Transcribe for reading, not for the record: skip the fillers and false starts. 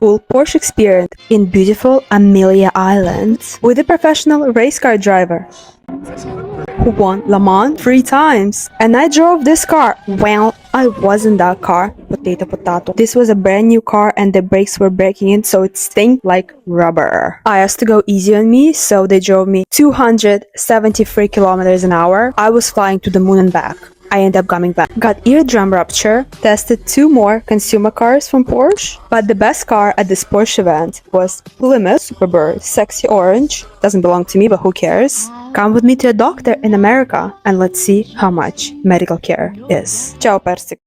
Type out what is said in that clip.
full Porsche experience in beautiful Amelia Island with a professional race car driver who won Le Mans 3 times. And I drove this car. Well, I was in that car. Potato. This was a brand new car and the brakes were breaking in, so it stinked like rubber. I asked to go easy on me, so they drove me 273 kilometers an hour. I was flying to the moon and back. I ended up coming back. Got eardrum rupture, tested 2 more consumer cars from Porsche, but the best car at this Porsche event was Plymouth Superbird Sexy Orange. Doesn't belong to me, but who cares? Come with me to a doctor in America and let's see how much medical care is. Ciao, Persik.